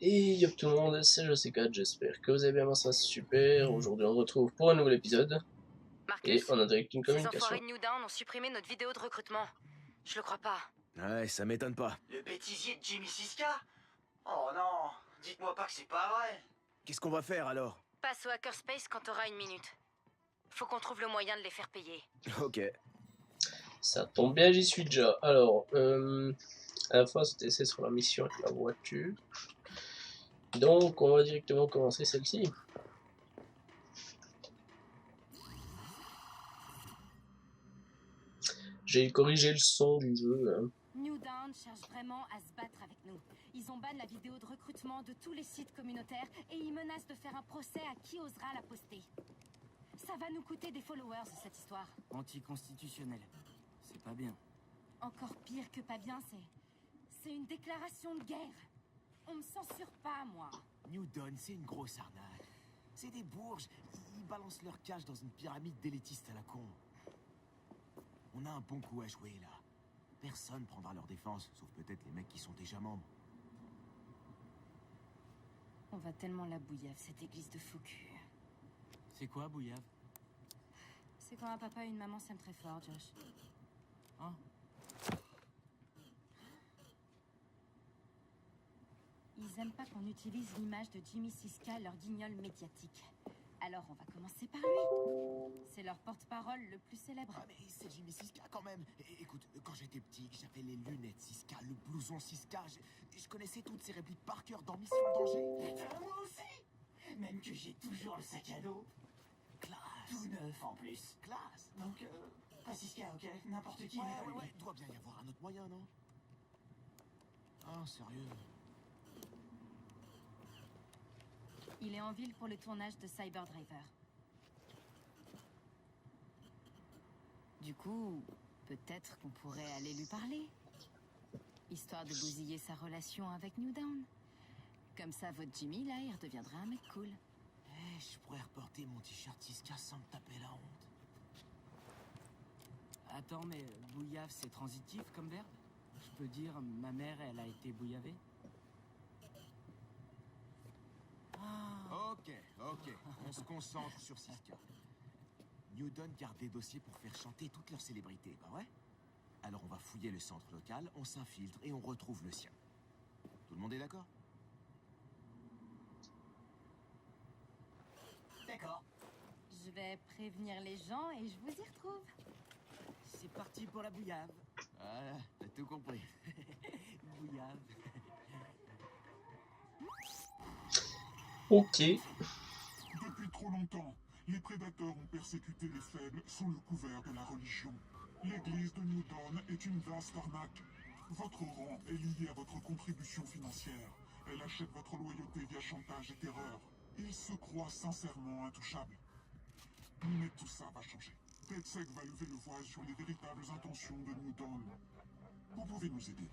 Et yo tout le monde, c'est José4, j'espère que vous allez bien, moi ça va super. Aujourd'hui on se retrouve pour un nouvel épisode. Et Marcus, on a direct une ces communication. enfoirés de New Dawn ont supprimé notre vidéo de recrutement. Je le crois pas. Ouais, ça m'étonne pas. Le bêtisier de Jimmy Siska? Oh non, dites-moi pas que c'est pas vrai. Qu'est-ce qu'on va faire alors? Passe au Hackerspace quand t'auras une minute. Faut qu'on trouve le moyen de les faire payer. Ok. Ça tombe bien, j'y suis déjà. Alors, à la fois c'était sur la mission avec la voiture. Donc on va directement commencer celle-ci. J'ai corrigé le son du jeu. Hein. New Dawn cherche vraiment à se battre avec nous. Ils ont ban la vidéo de recrutement de tous les sites communautaires et ils menacent de faire un procès à qui osera la poster. Ça va nous coûter des followers, cette histoire. Anticonstitutionnel. C'est pas bien. Encore pire que pas bien, c'est une déclaration de guerre. On me censure pas, moi. New Dawn, c'est une grosse arnaque. C'est des bourges. Ils balancent leur cash dans une pyramide d'élitiste à la con. On a un bon coup à jouer, là. Personne prendra leur défense, sauf peut-être les mecs qui sont déjà membres. On va tellement la bouillave, cette église de faux cul. C'est quoi, Bouillave? C'est quand un papa et une maman s'aiment très fort, Josh. Hein? Ils aiment pas qu'on utilise l'image de Jimmy Siska, leur guignol médiatique. Alors on va commencer par lui. C'est leur porte-parole le plus célèbre. Ah mais c'est Jimmy Siska quand même. Écoute, quand j'étais petit, j'avais les lunettes Siska, le blouson Siska. Je connaissais toutes ces répliques par cœur dans Mission Danger. Putain, moi aussi. Même que j'ai toujours le sac à dos. Classe. Tout neuf en plus. Classe. Donc, pas Siska, ok? N'importe qui, mais pas lui. Doit bien y avoir un autre moyen, non? Ah, sérieux? Il est en ville pour le tournage de Cyberdriver. Du coup, peut-être qu'on pourrait aller lui parler. Histoire de bousiller sa relation avec New Dawn. Comme ça, votre Jimmy, là, il redeviendra un mec cool. Je pourrais reporter mon t-shirt Siska sans me taper la honte. Attends, mais bouillave, c'est transitif comme verbe? Je peux dire, ma mère, elle a été bouillavée? Ok, on se concentre sur Siska. New Dawn garde des dossiers pour faire chanter toutes leurs célébrités, bah ouais? Alors on va fouiller le centre local, on s'infiltre et on retrouve le sien. Tout le monde est d'accord? D'accord. Je vais prévenir les gens et je vous y retrouve. C'est parti pour la bouillave. Voilà, t'as tout compris. Bouillave. Ok. Depuis trop longtemps, les prédateurs ont persécuté les faibles sous le couvert de la religion. L'église de New Dawn est une vaste arnaque. Votre rang est lié à votre contribution financière. Elle achète votre loyauté via chantage et terreur. Ils se croient sincèrement intouchables. Mais tout ça va changer. DedSec va lever le voile sur les véritables intentions de New Dawn. Vous pouvez nous aider.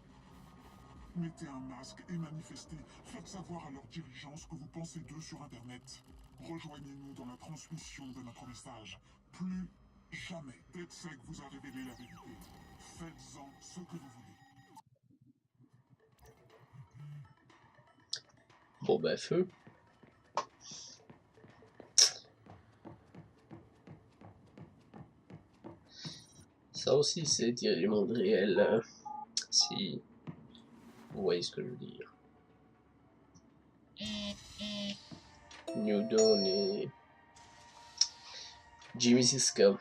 Mettez un masque et manifestez. Faites savoir à leurs dirigeants ce que vous pensez d'eux sur Internet. Rejoignez-nous dans la transmission de notre message. Plus jamais DedSec vous a révélé la vérité. Faites-en ce que vous voulez. Bon bah feu. Ça aussi c'est tiré du monde réel. Hein. Si vous voyez ce que je veux dire. New Dawn et Jimmy Siska.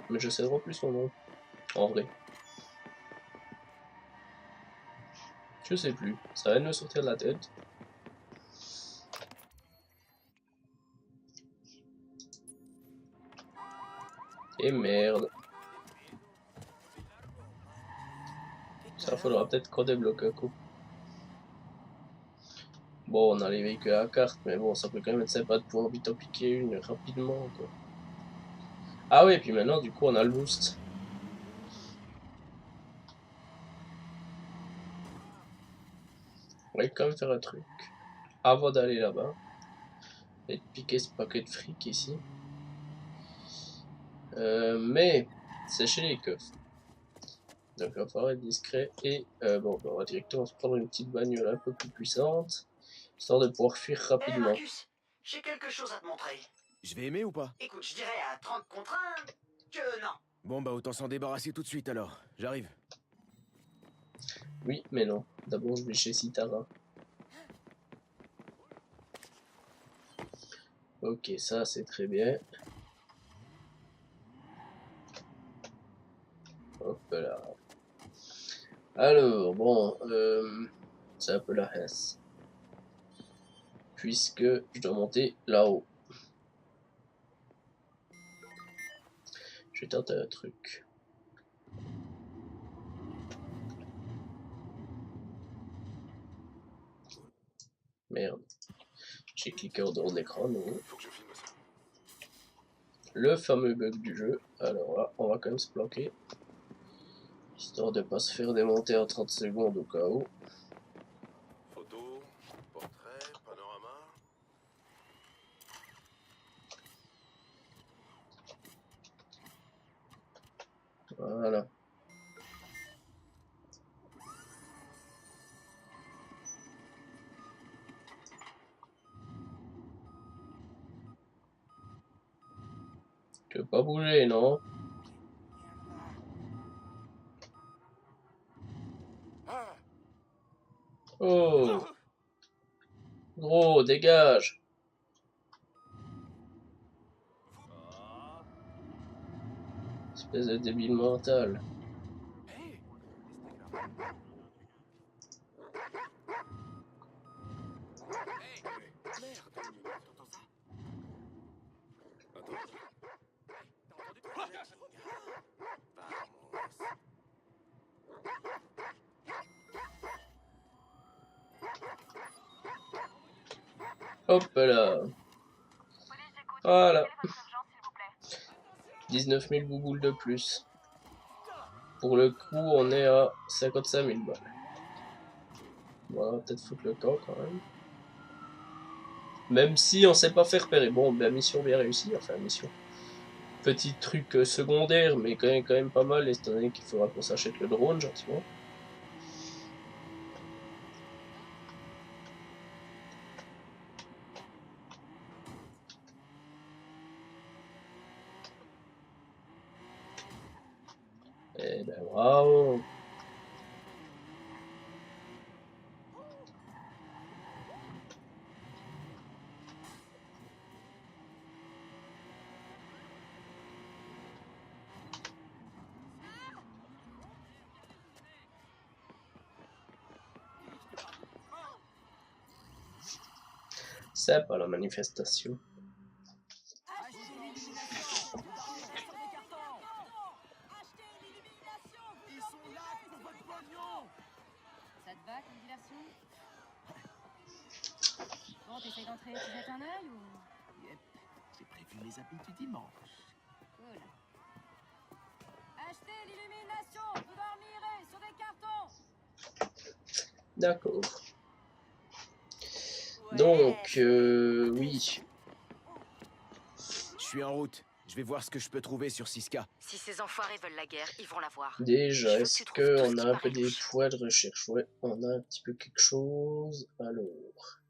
Mais je sais vraiment plus son nom. En vrai. Je sais plus. Ça vient de me sortir de la tête. Et merde. Ça faudra peut-être qu'on débloque un coup. Bon, on a les véhicules à la carte, mais bon, ça peut quand même être sympa de pouvoir vite en piquer une rapidement, quoi. Ah oui, et puis maintenant, du coup, on a le boost. On va quand même faire un truc. Avant d'aller là-bas. Et de piquer ce paquet de fric ici. Mais, sécher les keufs. Donc il va falloir être discret. Et bon, on va directement se prendre une petite bagnole un peu plus puissante. Histoire de pouvoir fuir Hé rapidement. Marcus, j'ai quelque chose à te montrer. Je vais aimer ou pas? Écoute, je dirais à 30 contre 1 que non. Bon bah autant s'en débarrasser tout de suite alors. J'arrive. Oui, mais non. D'abord, je vais chez Sitara. Ok, ça c'est très bien. Hop là. Alors, bon, c'est un peu la hesse. Puisque je dois monter là-haut. Je vais tenter un truc. Merde. J'ai cliqué en dehors de l'écran, non. Le fameux bug du jeu. Alors là, on va quand même se planquer. Histoire de pas se faire démonter en 30 secondes au cas où. Photo, portrait, panorama. Voilà. Tu veux pas bouger, non? Oh! Gros, dégage! Espèce de débile mental. Hop là. Voilà. 19 000 bouboules de plus. Pour le coup, on est à 55 000 balles. Bon, on va peut-être foutre le camp quand même. Même si on sait pas faire repérer. Bon, ben mission bien réussie. Enfin, mission. Petit truc secondaire, mais quand même pas mal, étant donné qu'il faudra qu'on s'achète le drone gentiment. Eh ben bravo. C'est pas la manifestation. Ça te va comme diversion? Bon, t'essayes d'entrer, tu jettes un œil ou... Yep, j'ai prévu mes habits du dimanche. Cool. Achetez l'illumination! Vous dormirez sur des cartons! D'accord. Donc, oui. Je suis en route. Je vais voir ce que je peux trouver sur Siska. Si ces enfoirés veulent la guerre, ils vont la voir. Déjà, Je veux que est-ce tu trouves tout ce qu'on qui a un peu paraît des louche. poids de recherche? Ouais, on a un petit peu quelque chose. Alors,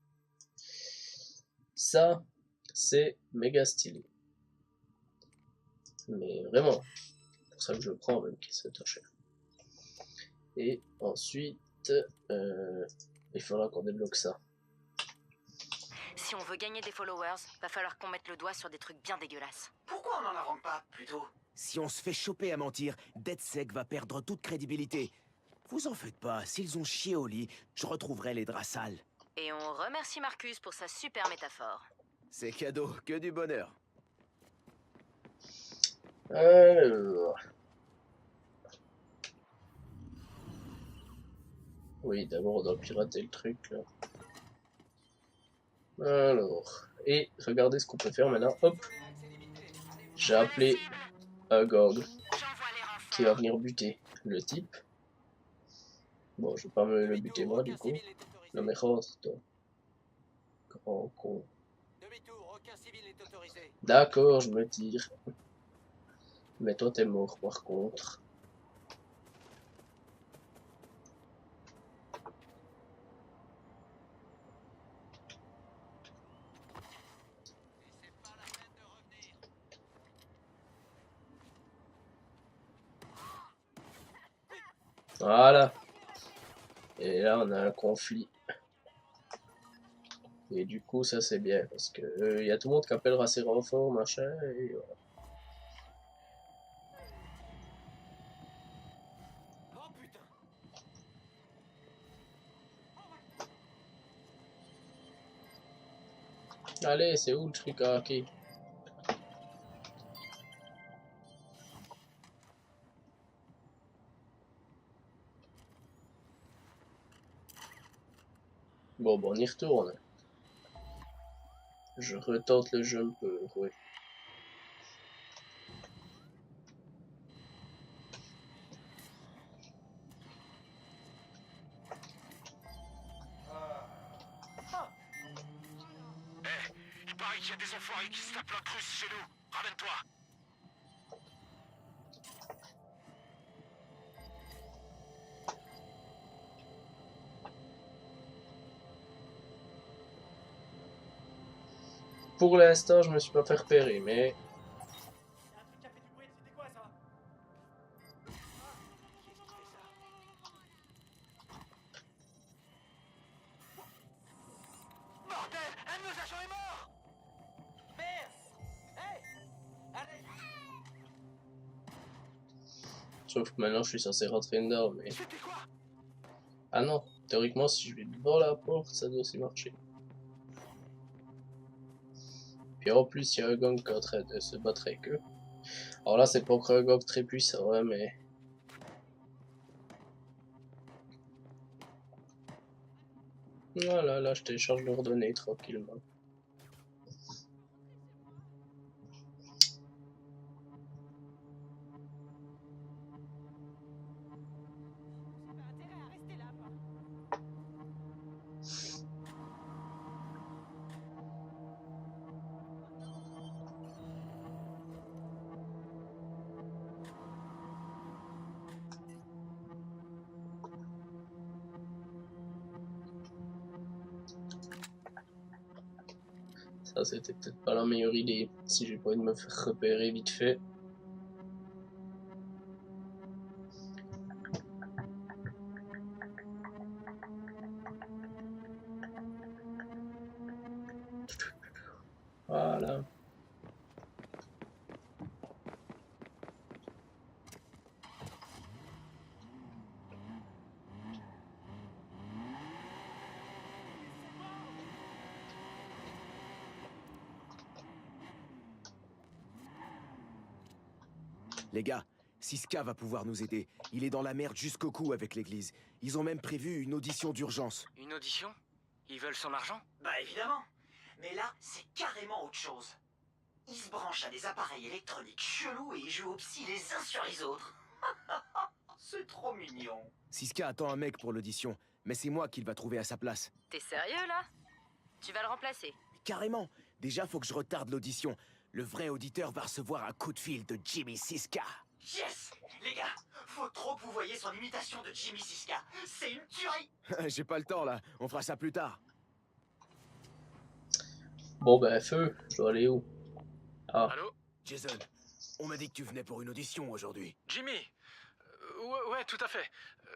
ça, c'est méga stylé. Mais vraiment, c'est pour ça que je le prends, même qu'il c'est très cher. Et ensuite, il faudra qu'on débloque ça. Si on veut gagner des followers, va falloir qu'on mette le doigt sur des trucs bien dégueulasses. Pourquoi on n'en invente pas, plutôt? Si on se fait choper à mentir, DeadSec va perdre toute crédibilité. Vous en faites pas, s'ils ont chié au lit, je retrouverai les draps sales. Et on remercie Marcus pour sa super métaphore. C'est cadeau, que du bonheur. Alors... Oui, d'abord on doit pirater le truc là. Alors, et regardez ce qu'on peut faire maintenant. Hop, j'ai appelé Agog qui va venir buter le type. Bon, je vais pas me le buter moi du coup. Non mais rentre, toi. Grand con. Demi-tour, aucun civil n'est autorisé. D'accord, je me tire. Mais toi, t'es mort, par contre. Voilà. Et là, on a un conflit. Et du coup, ça c'est bien, parce que y a tout le monde qui appellera ses renforts, machin, et voilà. Oh putain! Allez, c'est où le truc à hacker? Bon, on y retourne. Je retente le jeu un peu, ouais. Il paraît qu'il y a des enfoirés qui se tapent l'incruste chez nous. Ramène-toi. Pour l'instant, je me suis pas fait repérer, mais... Un truc qui a fait du bruit, c'était quoi ça? Bordel! Un de nos agents est mort! Merde! Hey! Allez! Sauf que maintenant, je suis censé rentrer dedans, mais... C'était quoi? Ah non, théoriquement, si je vais devant la porte, ça doit aussi marcher. Puis en plus, il y a un gang qui est en train de se battre avec eux. Alors là, c'est pas encore un gang très puissant, hein, mais... Voilà, là, je télécharge leurs données tranquillement. Ça, c'était peut-être pas la meilleure idée, si j'ai pas envie de me faire repérer vite fait. Voilà. Les gars, Siska va pouvoir nous aider. Il est dans la merde jusqu'au cou avec l'église. Ils ont même prévu une audition d'urgence. Une audition? Ils veulent son argent? Bah évidemment. Mais là, c'est carrément autre chose. Ils se branchent à des appareils électroniques chelous et ils jouent au psy les uns sur les autres. C'est trop mignon. Siska attend un mec pour l'audition, mais c'est moi qu'il va trouver à sa place. T'es sérieux là? Tu vas le remplacer. Carrément. Déjà, faut que je retarde l'audition. Le vrai auditeur va recevoir un coup de fil de Jimmy Siska. Yes. Les gars, faut trop que vous voyez son imitation de Jimmy Siska. C'est une tuerie. J'ai pas le temps là, on fera ça plus tard. Bon ben, feu, je dois aller où? Ah, Allô? Jason, on m'a dit que tu venais pour une audition aujourd'hui. Jimmy? Ouais, tout à fait.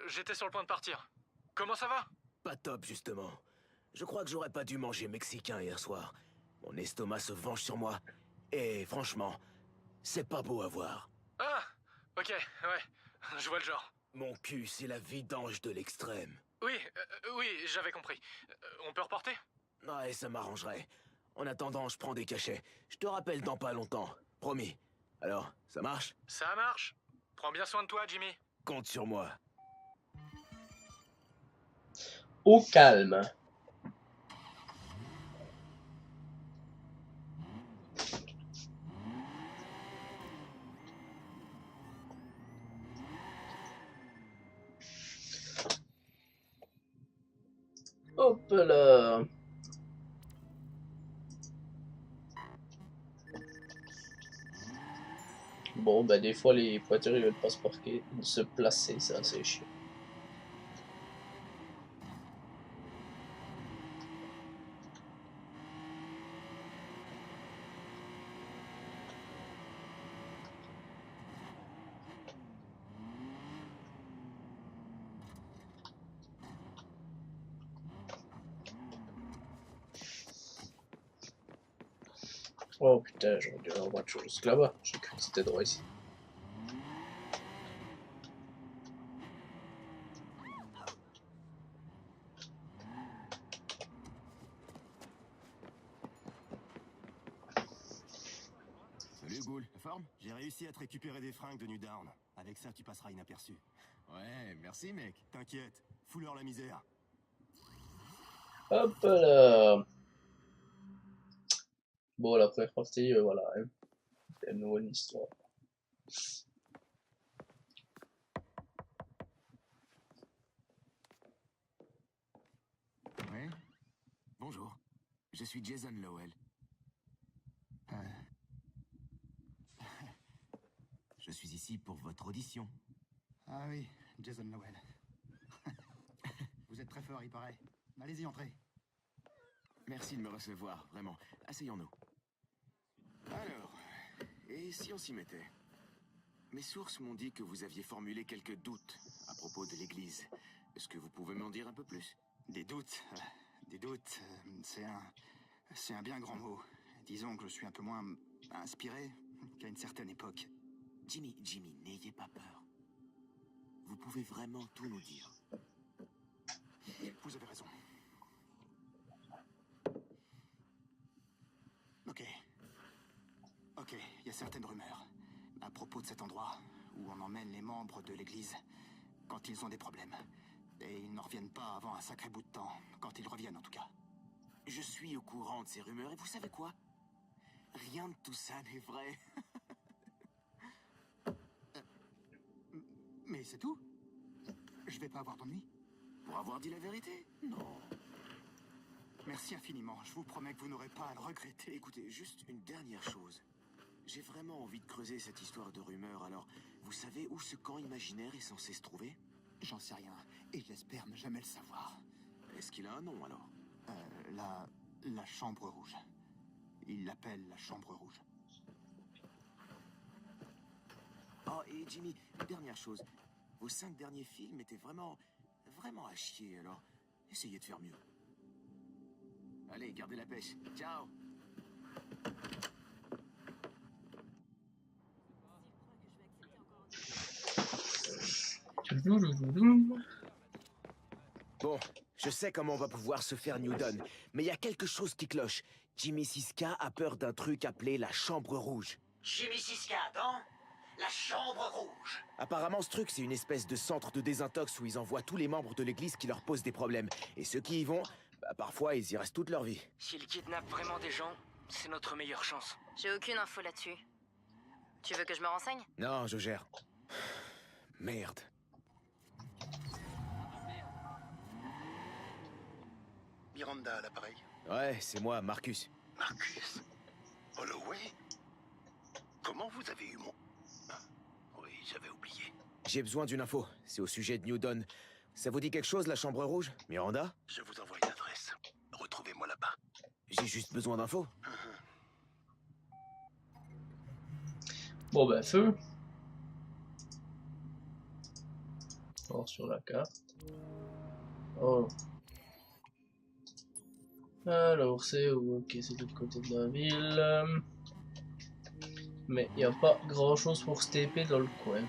J'étais sur le point de partir. Comment ça va? Pas top, justement. Je crois que j'aurais pas dû manger mexicain hier soir. Mon estomac se venge sur moi. Et franchement, c'est pas beau à voir. Ah! Ok, ouais. Je vois le genre. Mon cul, c'est la vidange de l'extrême. Oui, j'avais compris. On peut reporter? Ouais, ça m'arrangerait. En attendant, je prends des cachets. Je te rappelle dans pas longtemps. Promis. Alors, ça marche? Ça marche. Prends bien soin de toi, Jimmy. Compte sur moi. au calme. Hop. là. Bon, bah des fois les voitures ils veulent pas se placer, c'est assez chiant. Oh putain, j'aurais dû avoir voiture jusque là-bas. J'ai cru que c'était droit ici. Salut Ghoul, la forme? J'ai réussi à te récupérer des fringues de New Down. Avec ça, tu passeras inaperçu. Ouais, merci mec. T'inquiète, fous-leur la misère. Hop là. Bon, la première partie, voilà, hein. C'est une nouvelle histoire. Ouais. Bonjour, je suis Jason Lowell. Je suis ici pour votre audition. Ah oui, Jason Lowell. Vous êtes très fort, il paraît. Allez-y, entrez. Merci de me recevoir, vraiment. Asseyons-nous. Alors, et si on s'y mettait? Mes sources m'ont dit que vous aviez formulé quelques doutes à propos de l'Église. Est-ce que vous pouvez m'en dire un peu plus? Des doutes. Des doutes, c'est un bien grand mot. Disons que je suis un peu moins inspiré qu'à une certaine époque. Jimmy, n'ayez pas peur. Vous pouvez vraiment tout nous dire. Vous avez raison. Ok, il y a certaines rumeurs à propos de cet endroit où on emmène les membres de l'Église quand ils ont des problèmes. Et ils n'en reviennent pas avant un sacré bout de temps, quand ils reviennent en tout cas. Je suis au courant de ces rumeurs et vous savez quoi? Rien de tout ça n'est vrai. Mais c'est tout? Je vais pas avoir d'ennui? Pour avoir dit la vérité? Non. Merci infiniment, je vous promets que vous n'aurez pas à le regretter. Écoutez, juste une dernière chose. J'ai vraiment envie de creuser cette histoire de rumeurs, alors vous savez où ce camp imaginaire est censé se trouver? J'en sais rien, et j'espère ne jamais le savoir. Est-ce qu'il a un nom alors? La Chambre Rouge. Il l'appelle la Chambre Rouge. Oh, et Jimmy, une dernière chose. Vos 5 derniers films étaient vraiment à chier, alors essayez de faire mieux. Allez, gardez la pêche. Ciao! Bon, je sais comment on va pouvoir se faire New Dawn, mais il y a quelque chose qui cloche. Jimmy Siska a peur d'un truc appelé la Chambre Rouge. Jimmy Siska dans la Chambre Rouge. Apparemment, ce truc, c'est une espèce de centre de désintox où ils envoient tous les membres de l'église qui leur posent des problèmes. Et ceux qui y vont, bah, parfois, ils y restent toute leur vie. S'ils kidnappent vraiment des gens, c'est notre meilleure chance. J'ai aucune info là-dessus. Tu veux que je me renseigne? Non, je gère. Merde. Miranda à l'appareil. Ouais, c'est moi, Marcus. Marcus Holloway? Comment vous avez eu mon... Ah, oui, j'avais oublié. J'ai besoin d'une info. C'est au sujet de New Dawn. Ça vous dit quelque chose, la Chambre Rouge, Miranda? Je vous envoie une adresse. Retrouvez-moi là-bas. J'ai juste besoin d'infos. Bon ben feu. Alors sur la carte. Oh. Alors c'est où? Ok, c'est de l'autre côté de la ville. Mais il n'y a pas grand chose pour se TP dans le coin.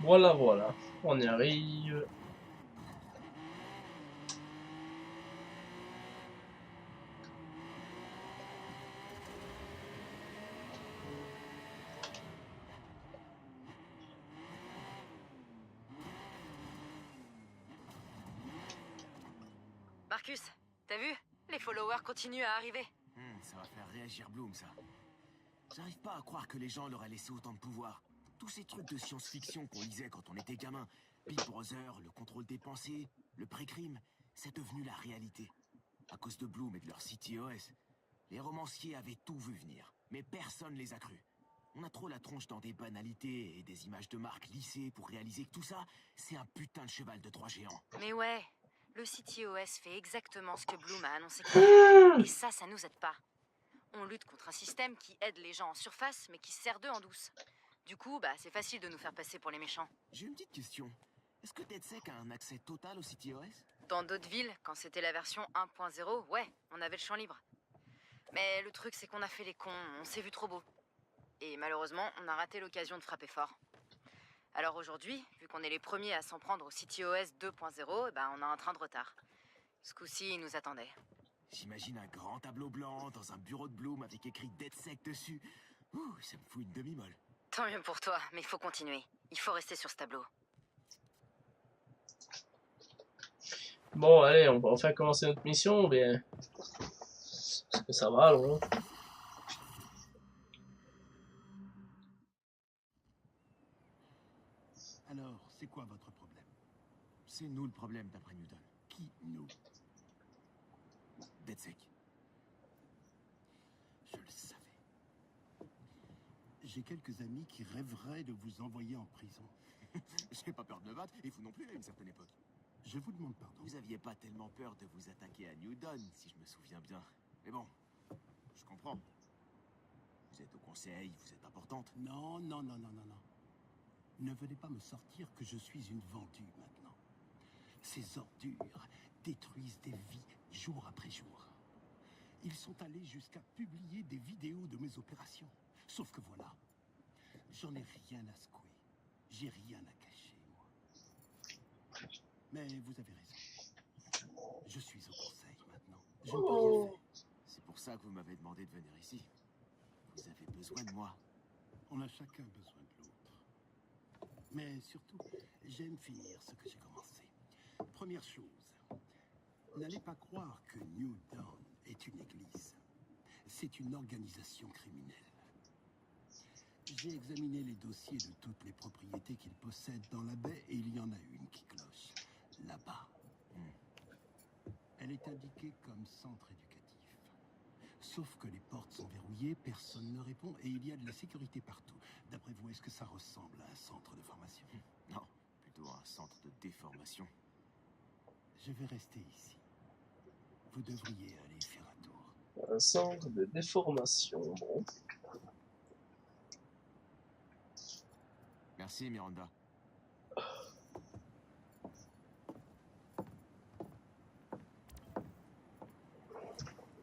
Voilà, voilà. On y arrive. Marcus, t'as vu? Les followers continuent à arriver. Ça va faire réagir Bloom, ça. J'arrive pas à croire que les gens leur aient laissé autant de pouvoir. Tous ces trucs de science-fiction qu'on lisait quand on était gamin, Big Brother, le contrôle des pensées, le pré-crime, c'est devenu la réalité. À cause de Bloom et de leur CTOS, les romanciers avaient tout vu venir, mais personne les a crus. On a trop la tronche dans des banalités et des images de marque lissées pour réaliser que tout ça, c'est un putain de cheval de Troie géant. Mais ouais, le CTOS fait exactement ce que Bloom a annoncé qu'il ferait. Et ça nous aide pas. On lutte contre un système qui aide les gens en surface, mais qui sert d'eux en douce. Du coup, c'est facile de nous faire passer pour les méchants. J'ai une petite question. Est-ce que DedSec a un accès total au CTOS? Dans d'autres villes, quand c'était la version 1.0, ouais, on avait le champ libre. Mais le truc, c'est qu'on a fait les cons, on s'est vu trop beau. Et malheureusement, on a raté l'occasion de frapper fort. Alors aujourd'hui, vu qu'on est les premiers à s'en prendre au CTOS 2.0, on a un train de retard. Ce coup-ci, il nous attendait. J'imagine un grand tableau blanc dans un bureau de Bloom avec écrit DedSec dessus. Ouh, ça me fout une demi-molle. Tant mieux pour toi, mais il faut continuer. Il faut rester sur ce tableau. Bon, allez, on va enfin commencer notre mission, ou bien... Est-ce que ça va, alors? Alors, c'est quoi votre problème? C'est nous le problème, d'après Newton. Qui, nous? DedSec. Je le savais. J'ai quelques amis qui rêveraient de vous envoyer en prison. J'ai pas peur de me battre, et vous non plus à une certaine époque. Je vous demande pardon. Vous aviez pas tellement peur de vous attaquer à Newton, si je me souviens bien. Mais bon, je comprends. Vous êtes au conseil, vous êtes importante. Non, non, non, non, non, non. Ne venez pas me sortir que je suis une vendue maintenant. Ces ordures détruisent des vies jour après jour. Ils sont allés jusqu'à publier des vidéos de mes opérations. Sauf que voilà, j'en ai rien à secouer. J'ai rien à cacher, moi. Mais vous avez raison. Je suis au conseil maintenant. Je ne peux rien faire. C'est pour ça que vous m'avez demandé de venir ici. Vous avez besoin de moi. On a chacun besoin de l'autre. Mais surtout, j'aime finir ce que j'ai commencé. Première chose, n'allez pas croire que New Dawn est une église. C'est une organisation criminelle. J'ai examiné les dossiers de toutes les propriétés qu'ils possèdent dans la baie et il y en a une qui cloche. Là-bas. Elle est indiquée comme centre éducatif. Sauf que les portes sont verrouillées, personne ne répond et il y a de la sécurité partout. D'après vous, est-ce que ça ressemble à un centre de formation? Non, plutôt un centre de déformation. Je vais rester ici. Vous devriez aller y faire un tour. Un centre de déformation, bon. Merci, Miranda.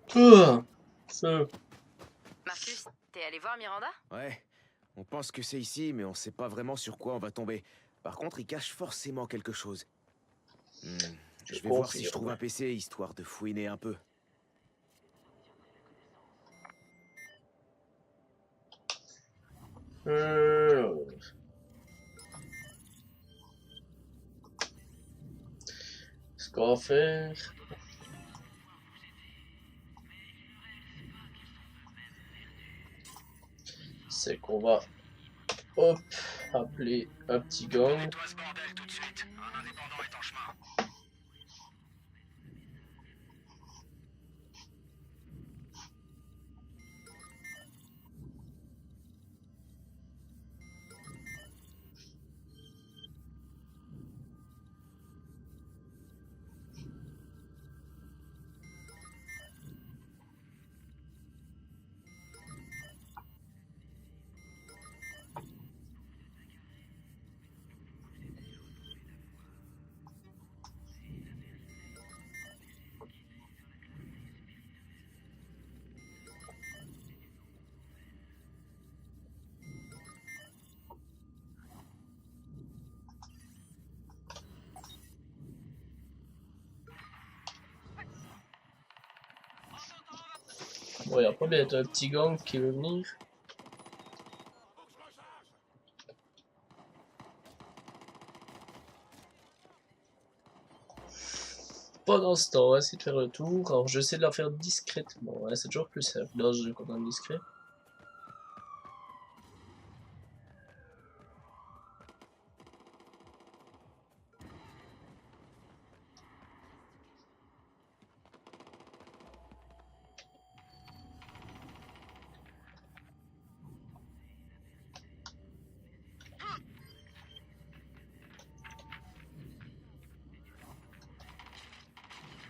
Feu. Marcus, t'es allé voir Miranda? Ouais, on pense que c'est ici, mais on sait pas vraiment sur quoi on va tomber. Par contre, il cache forcément quelque chose. Je vais voir si je trouve un PC, histoire de fouiner un peu. Ce qu'on va faire... c'est qu'on va... hop, appeler un petit gang. Nettoie ce bordel tout de suite. Un indépendant est en chemin. Bon, il y a pas bientôt un petit gang qui veut venir. Pendant ce temps, on va essayer de faire le tour. Alors, je sais de la faire discrètement. Ouais, c'est toujours plus simple dans ce jeu quand on est discret.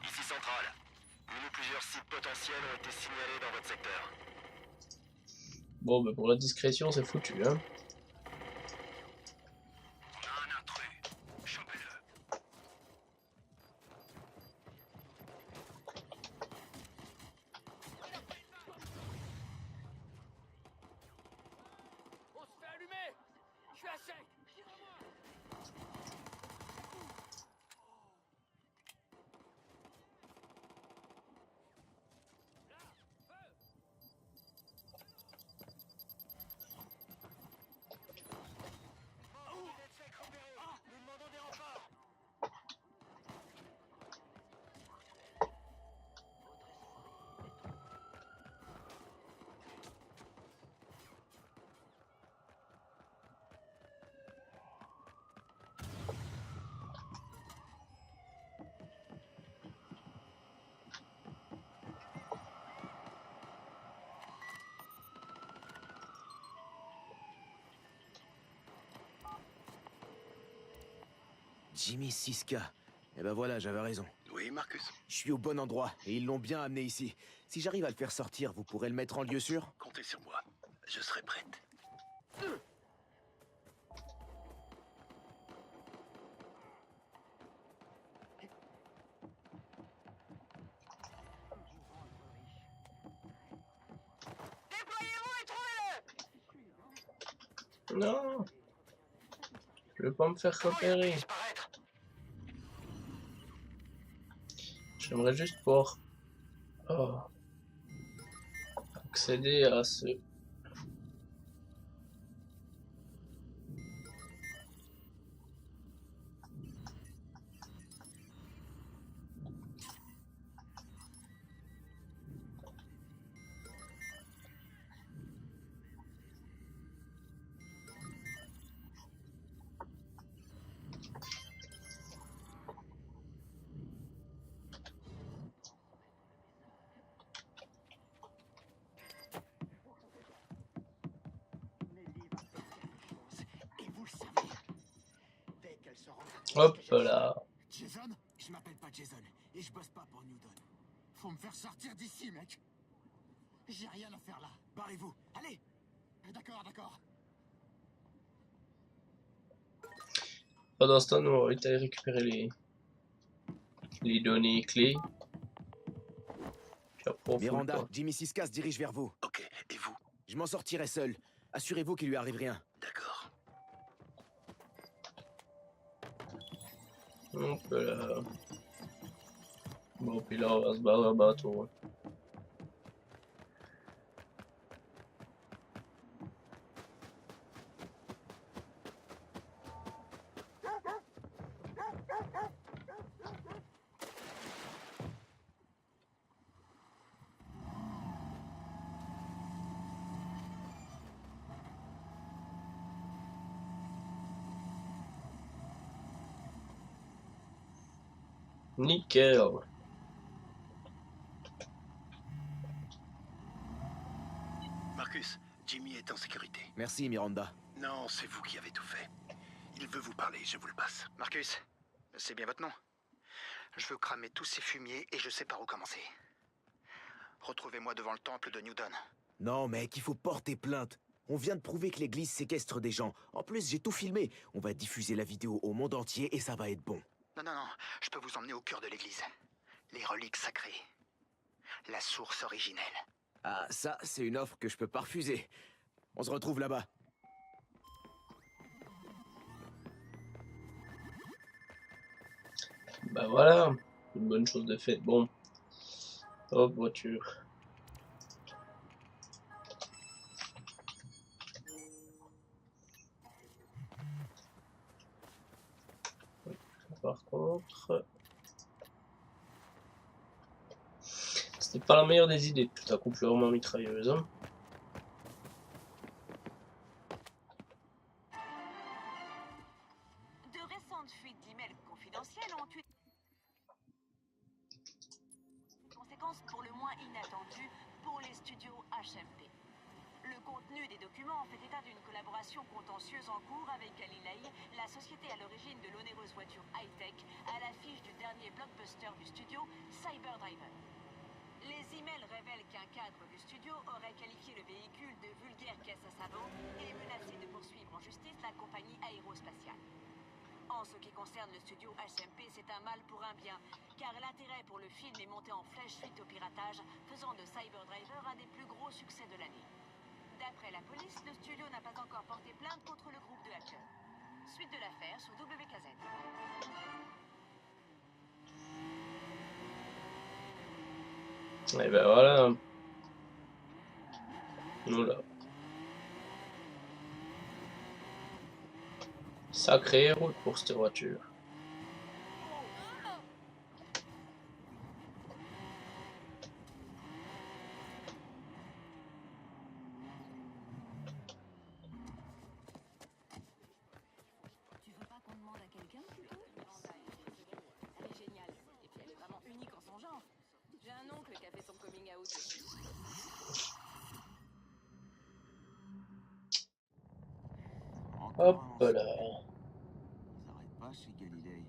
Ici Centrale. Une ou plusieurs cibles potentiels ont été signalés dans votre secteur. Bon, bah pour la discrétion, c'est foutu, hein. Un intrus. Chopez-le. On se fait allumer. Je suis à sec. Jimmy Siska. Eh ben voilà, j'avais raison. Oui, Marcus. Je suis au bon endroit et ils l'ont bien amené ici. Si j'arrive à le faire sortir, vous pourrez le mettre en lieu sûr? Comptez sur moi. Je serai prête. Non, je vais pas me faire repérer. J'aimerais juste pouvoir accéder à ce... Hop là. Jason? Je m'appelle pas Jason et je bosse pas pour Newton. Faut me faire sortir d'ici, mec. J'ai rien à faire là. Barrez-vous. Allez. D'accord, d'accord. Pendant ce temps, nous on va aller récupérer les données clés. Puis après, on fout le Miranda, camp. Jimmy Siska se dirige vers vous. Ok, et vous? Je m'en sortirai seul. Assurez-vous qu'il lui arrive rien. D'accord. Hop là. Bon, puis là, on va se barrer en bateau. Hein. Nickel. Marcus, Jimmy est en sécurité. Merci, Miranda. Non, c'est vous qui avez tout fait. Il veut vous parler, je vous le passe. Marcus, c'est bien votre nom. Je veux cramer tous ces fumiers et je sais par où commencer. Retrouvez-moi devant le temple de Newton. Non, mec, il faut porter plainte. On vient de prouver que l'église séquestre des gens. En plus, j'ai tout filmé. On va diffuser la vidéo au monde entier et ça va être bon. Non, je peux vous emmener au cœur de l'église. Les reliques sacrées. La source originelle. Ah, ça, c'est une offre que je peux pas refuser. On se retrouve là-bas. Bah voilà, une bonne chose de faite. Bon, hop, voiture. Par contre, c'était pas la meilleure des idées, tout à coup purement mitrailleuse. Hein. De récentes fuites d'emails confidentiels ont eu des conséquences pour le moins inattendues pour les studios HMP. Le contenu des documents fait état d'une collaboration contentieuse en cours avec Galilei, la société à l'origine de l'onéreuse voiture high-tech à l'affiche du dernier blockbuster du studio, Cyberdriver. Les emails révèlent qu'un cadre du studio aurait qualifié le véhicule de vulgaire caisse à savon et menacé de poursuivre en justice la compagnie aérospatiale. En ce qui concerne le studio HMP, c'est un mal pour un bien, car l'intérêt pour le film est monté en flèche suite au piratage, faisant de Cyberdriver un des plus gros succès de l'année. D'après la police, le studio n'a pas encore porté plainte contre le groupe de hackers. Suite de l'affaire sur WKZ. Et ben voilà. Oula. Sacrée route pour cette voiture. Tu veux pas qu'on demande à quelqu'un plutôt? Elle est géniale. Et puis elle est vraiment unique en son genre. J'ai un oncle qui a fait son coming out aussi. Hop là. Ils arrêtent pas chez Galilei.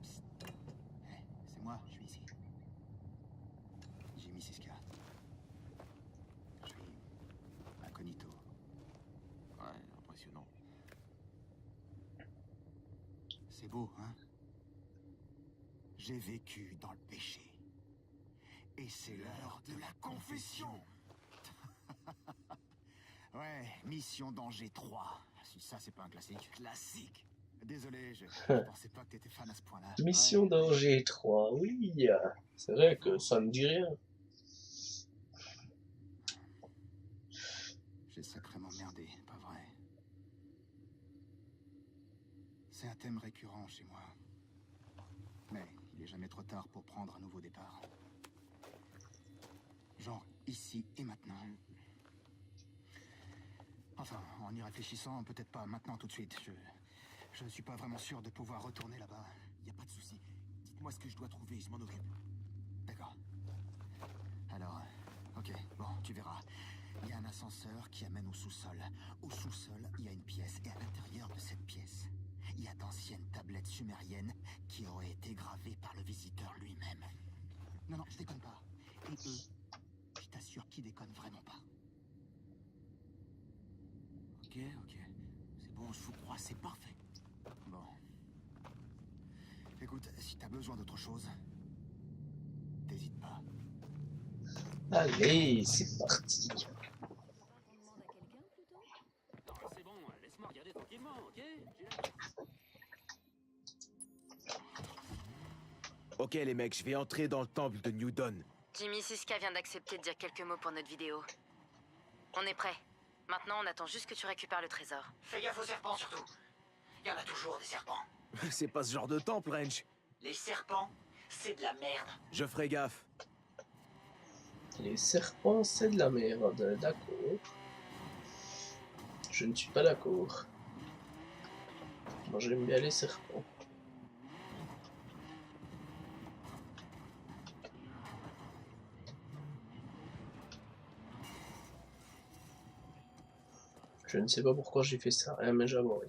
Psst. Hey, c'est moi, je suis ici. Jimmy Siska. Je suis incognito. Ouais, impressionnant. C'est beau, hein? J'ai vécu dans le péché. Et c'est l'heure de la confession. Ouais, Mission Danger 3. Si ça, c'est pas un classique. Classique. Désolé, je pensais pas que t'étais fan à ce point-là. Mission Danger 3, oui. C'est vrai que ça me dit rien. J'ai sacrément merdé, pas vrai? C'est un thème récurrent chez moi. Mais il est jamais trop tard pour prendre un nouveau départ. Genre ici et maintenant. Enfin, en y réfléchissant, peut-être pas maintenant tout de suite. Je ne suis pas vraiment sûr de pouvoir retourner là-bas. Y a pas de souci. Dites-moi ce que je dois trouver, je m'en occupe. D'accord. Alors, ok, bon, tu verras. Il y a un ascenseur qui amène au sous-sol. Au sous-sol, il y a une pièce. Et à l'intérieur de cette pièce, il y a d'anciennes tablettes sumériennes qui auraient été gravées par le visiteur lui-même. Non, non, je déconne pas. Et eux, je t'assure qu'ils déconnent vraiment pas. Ok. C'est bon, je vous crois, c'est parfait. Bon. Écoute, si t'as besoin d'autre chose, t'hésites pas. Allez, c'est parti. C'est bon, laisse-moi regarder tranquillement, ok? Ok les mecs, je vais entrer dans le temple de New Dawn. Jimmy Siska vient d'accepter de dire quelques mots pour notre vidéo. On est prêt. Maintenant, on attend juste que tu récupères le trésor. Fais gaffe aux serpents surtout. Il y en a toujours des serpents. C'est pas ce genre de temple, Wrench. Les serpents, c'est de la merde. Je ferai gaffe. Les serpents, c'est de la merde, d'accord. Je ne suis pas d'accord. Moi, j'aime bien les serpents. Je ne sais pas pourquoi j'ai fait ça, hein, mais j'avoue.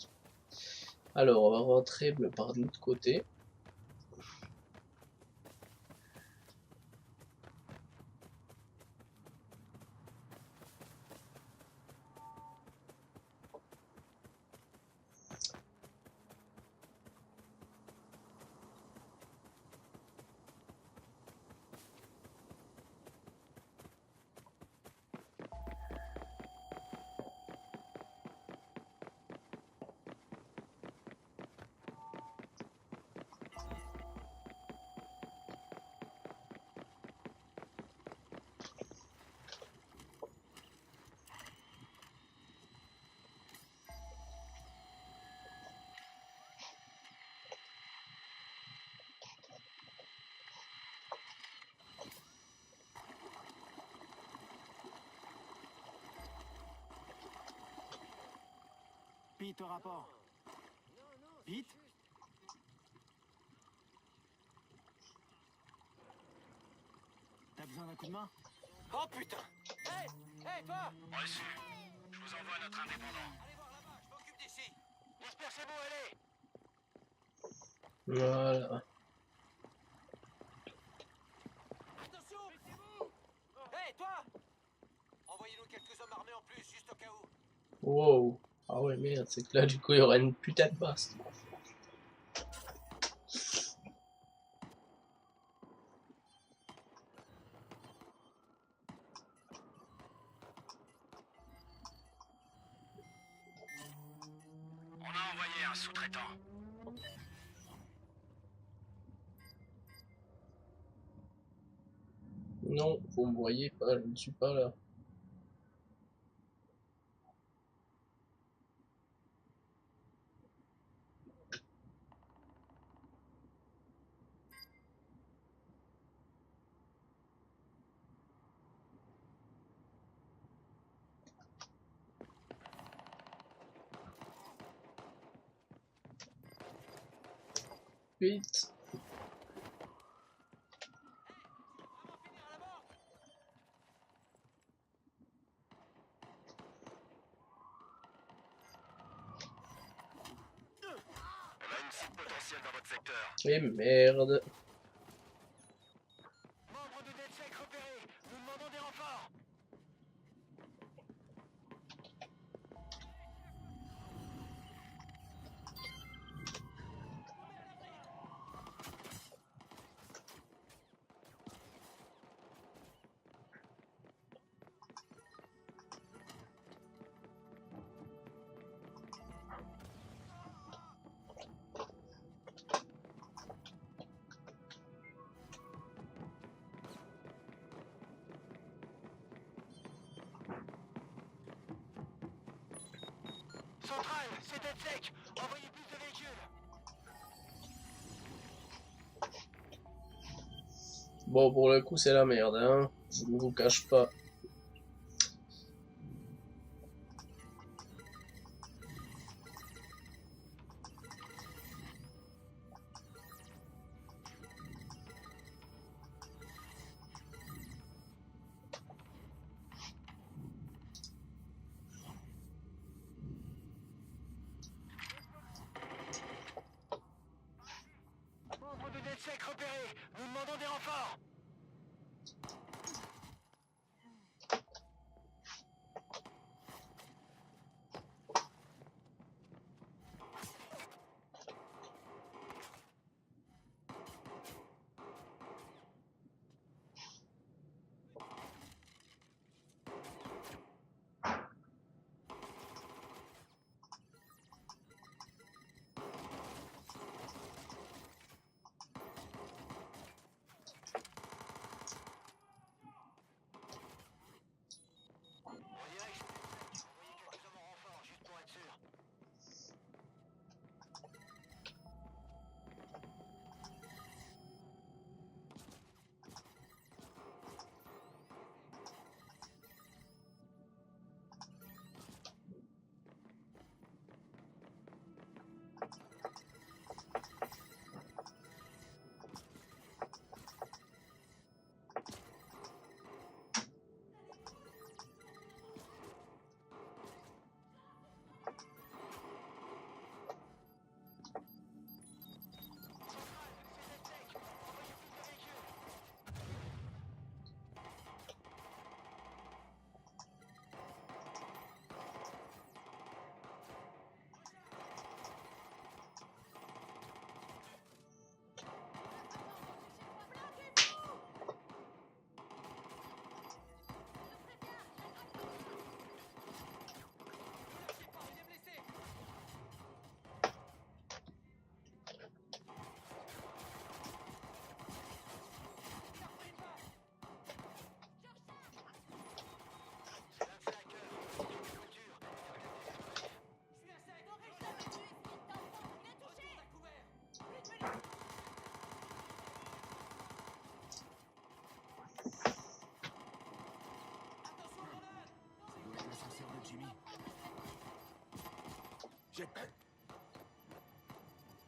Alors, on va rentrer par de l'autre côté. Pete au rapport. Pete? T'as besoin d'un coup de main? Oh putain! Hey! Hey, toi! Reçu. Je vous envoie notre indépendant. Allez voir là-bas, je m'occupe d'ici. Dispersez-vous, allez! Voilà. Attention! Mettez-vous! Hey, toi! Envoyez-nous quelques hommes armés en plus, juste au cas où. Wow. Ah ouais, merde, c'est que là, du coup, il y aura une putain de basse. On a envoyé un sous-traitant. Non, vous me voyez pas, je ne suis pas là. Vite. On a une cible potentielle dans votre secteur. Et merde. Membre de DedSec repéré, nous demandons des renforts. Centrale, c'est DedSec. Envoyez plus de véhicules. Bon, pour le coup, c'est la merde, hein. Je ne vous cache pas. Membre de DedSec repéré, nous demandons des renforts.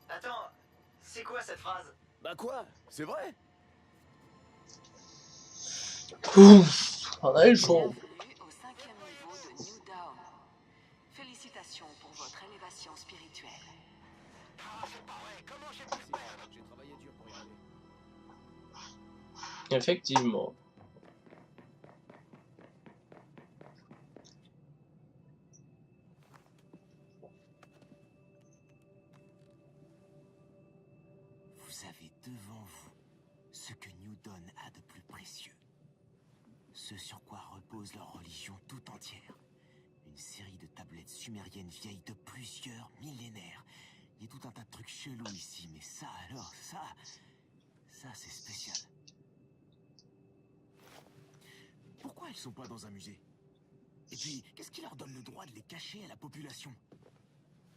Attends, c'est quoi cette phrase? Bah quoi? C'est vrai? Ouf, on a eu chaud. Bienvenue au 5e niveau de New Dawn. Félicitations pour votre élévation spirituelle. J'ai travaillé dur pour y aller. Effectivement. Vous avez devant vous ce que New Dawn a de plus précieux. Ce sur quoi repose leur religion tout entière. Une série de tablettes sumériennes vieilles de plusieurs millénaires. Il y a tout un tas de trucs chelous ici, mais ça alors, ça c'est spécial. Pourquoi elles sont pas dans un musée? Et puis, qu'est-ce qui leur donne le droit de les cacher à la population?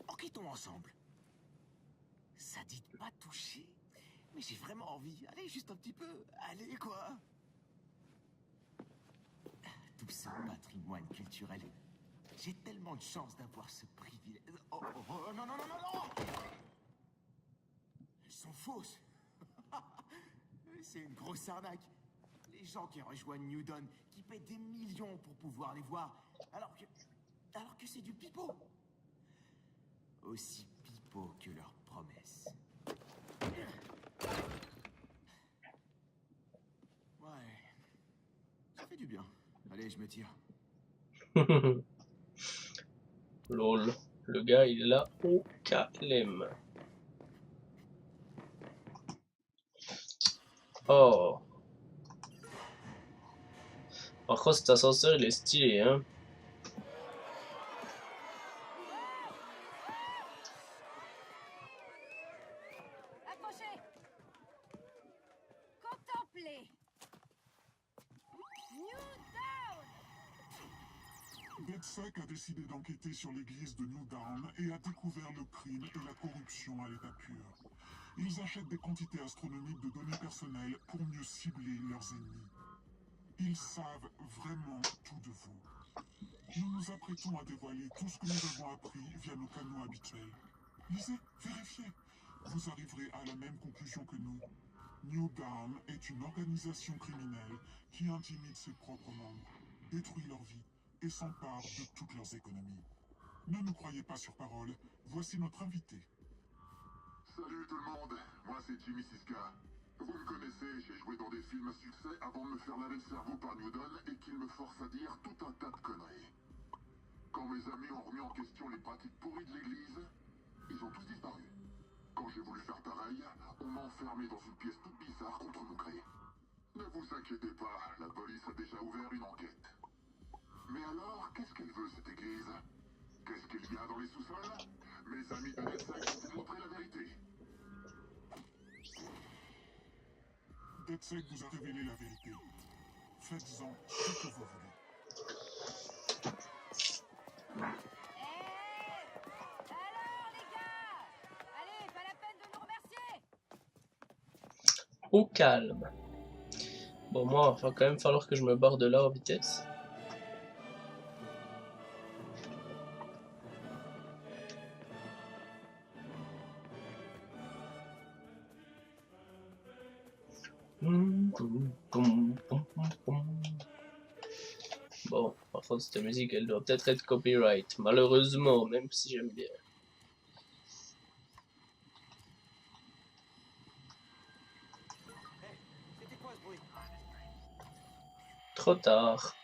Enquêtons ensemble. Ça dit de pas toucher, mais j'ai vraiment envie. Allez, juste un petit peu. Allez, quoi. Tout ce patrimoine culturel. J'ai tellement de chance d'avoir ce privilège. Oh, non, non, non, non, non! Elles sont fausses. C'est une grosse arnaque. Les gens qui rejoignent New Dawn, qui paient des millions pour pouvoir les voir, alors que c'est du pipeau. Aussi pipeau que leurs promesses. Ouais. Ça fait du bien. Allez, je me tire. Lol. Le gars, il est là au calme. Oh. Par contre, cet ascenseur, il est stylé, hein. Approchez. Contemplez. New Dawn. DedSec a décidé d'enquêter sur l'église de New Dawn et a découvert le crime et la corruption à l'état pur. Ils achètent des quantités astronomiques de données personnelles pour mieux cibler leurs ennemis. Ils savent vraiment tout de vous. Nous nous apprêtons à dévoiler tout ce que nous avons appris via nos canaux habituels. Lisez, vérifiez. Vous arriverez à la même conclusion que nous. New Dawn est une organisation criminelle qui intimide ses propres membres, détruit leur vie et s'empare de toutes leurs économies. Ne nous croyez pas sur parole, voici notre invité. Salut tout le monde, moi c'est Jimmy Siska. Vous me connaissez, j'ai joué dans des films à succès avant de me faire laver le cerveau par New Dawn et qu'il me force à dire tout un tas de conneries. Quand mes amis ont remis en question les pratiques pourries de l'église, ils ont tous disparu. Quand j'ai voulu faire pareil, on m'a enfermé dans une pièce toute bizarre contre mon gré. Ne vous inquiétez pas, la police a déjà ouvert une enquête. Mais alors, qu'est-ce qu'elle veut cette église? Qu'est-ce qu'il y a dans les sous-sols? Mes amis de DedSec vont vous montrer la vérité. DedSec vous a révélé la vérité. Faites-en ce que vous voulez. Alors, les gars. Allez, pas la peine de nous remercier. Au calme. Bon, moi, il va quand même falloir que je me barre de là en vitesse. Bon, par contre, cette musique, elle doit peut-être être copyright. Malheureusement, même si j'aime bien. C'était quoi ce bruit? Trop tard.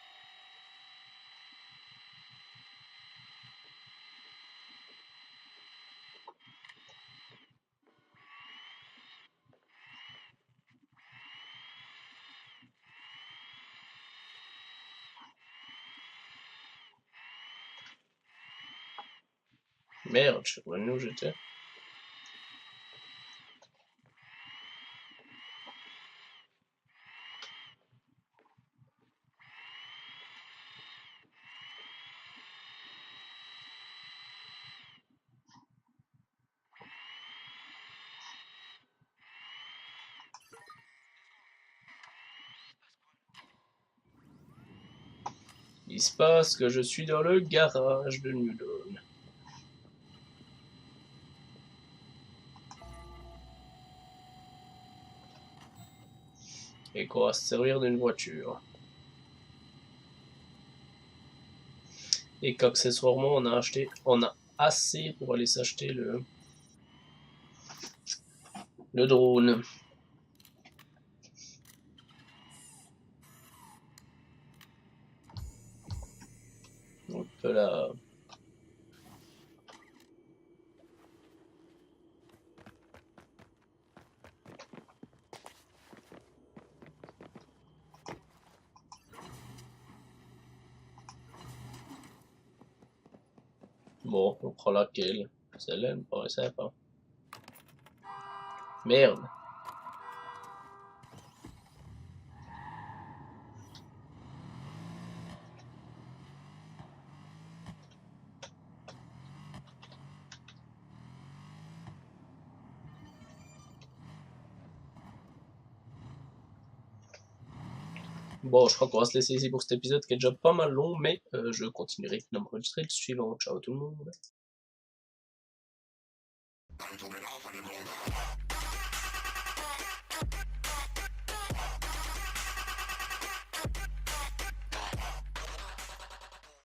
Merde, je sais pas où j'étais. Il se passe que je suis dans le garage de New Dawn. Et qu'on va se servir d'une voiture. Et qu'accessoirement on a assez pour aller s'acheter le drone. Hop là. Bon, on prend laquelle? Celle-là, elle me paraît sympa. Merde. Bon, je crois qu'on va se laisser ici pour cet épisode qui est déjà pas mal long, mais je continuerai d'enregistrer le suivant. Ciao tout le monde.